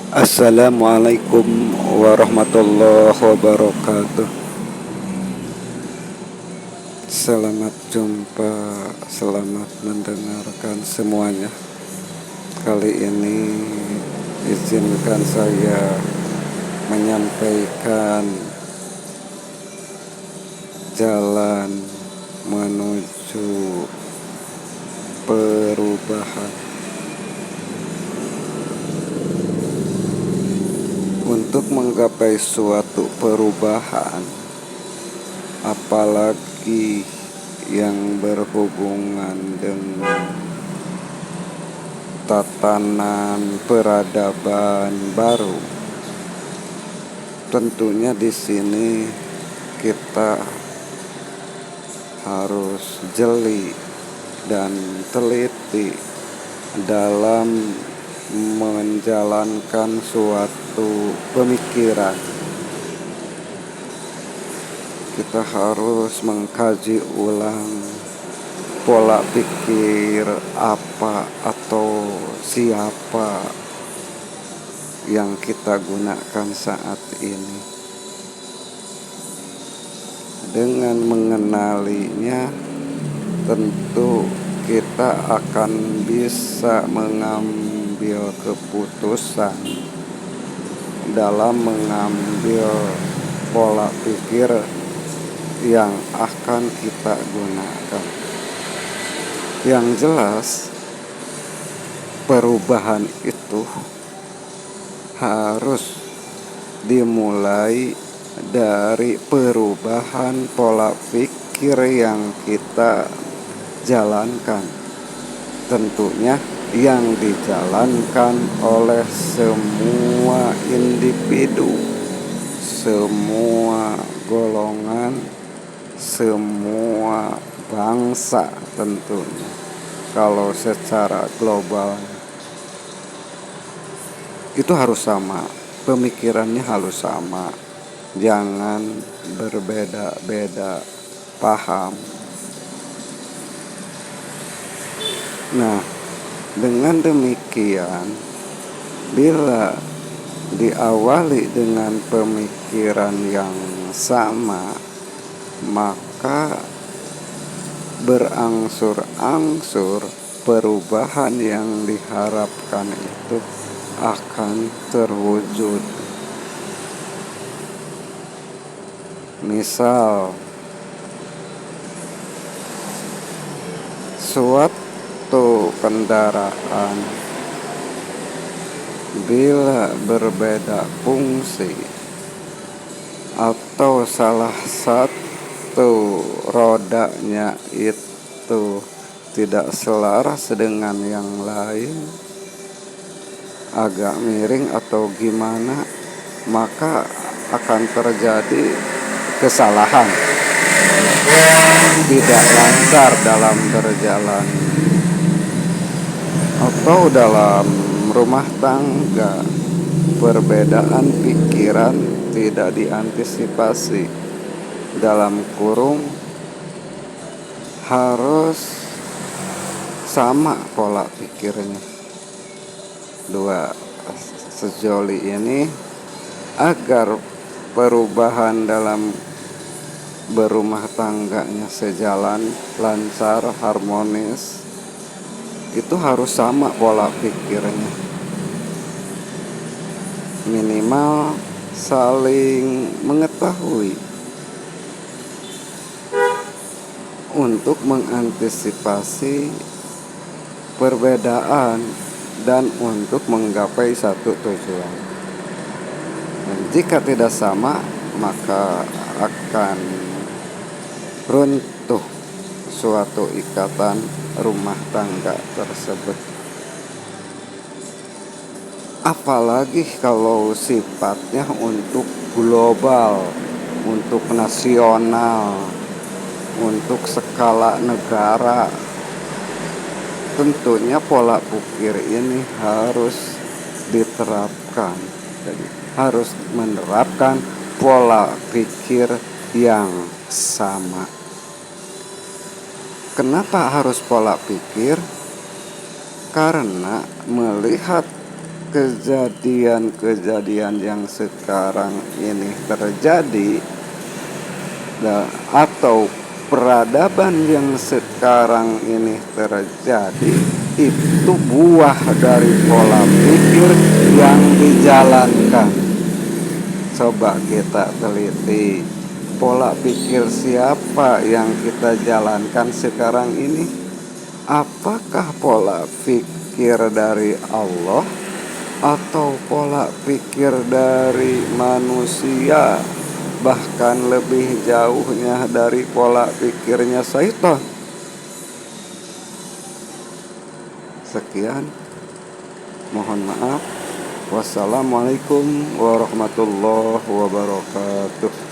Assalamualaikum warahmatullahi wabarakatuh. Selamat jumpa, selamat mendengarkan semuanya. Kali ini izinkan saya menyampaikan jalan menuju perubahan. Untuk menggapai suatu perubahan, apalagi yang berhubungan dengan tatanan peradaban baru, tentunya di sini kita harus jeli dan teliti dalam menjalankan suatu pemikiran. Kita harus mengkaji ulang pola pikir apa atau siapa yang kita gunakan saat ini. Dengan mengenalinya, tentu kita akan bisa mengambil keputusan dalam mengambil pola pikir yang akan kita gunakan. Yang jelas, perubahan itu harus dimulai dari perubahan pola pikir yang kita jalankan. Tentunya yang dijalankan oleh semua individu, semua golongan, semua bangsa tentunya. Kalau secara global itu harus sama, pemikirannya harus sama, jangan berbeda-beda paham. Nah, dengan demikian, bila diawali dengan pemikiran yang sama, maka berangsur-angsur perubahan yang diharapkan itu akan terwujud. Misal, suatu kendaraan bila berbeda fungsi atau salah satu rodanya itu tidak selaras dengan yang lain, agak miring atau gimana, maka akan terjadi kesalahan, tidak lancar dalam berjalan. Atau dalam rumah tangga, perbedaan pikiran tidak diantisipasi, dalam kurung harus sama pola pikirnya dua sejoli ini agar perubahan dalam berumah tangganya sejalan, lancar, harmonis. Itu harus sama pola pikirnya, minimal saling mengetahui untuk mengantisipasi perbedaan dan untuk menggapai satu tujuan. Dan jika tidak sama, maka akan runtuh suatu ikatan rumah tangga tersebut. Apalagi kalau sifatnya untuk global, untuk nasional, untuk skala negara. Tentunya pola pikir ini harus diterapkan. Jadi harus menerapkan pola pikir yang sama. Kenapa harus pola pikir? Karena melihat kejadian-kejadian yang sekarang ini terjadi, atau peradaban yang sekarang ini terjadi, itu buah dari pola pikir yang dijalankan. Coba kita teliti, pola pikir siapa yang kita jalankan sekarang ini? Apakah pola pikir dari Allah atau pola pikir dari manusia, bahkan lebih jauhnya dari pola pikirnya syaitan? Sekian, mohon maaf. Wassalamualaikum warahmatullahi wabarakatuh.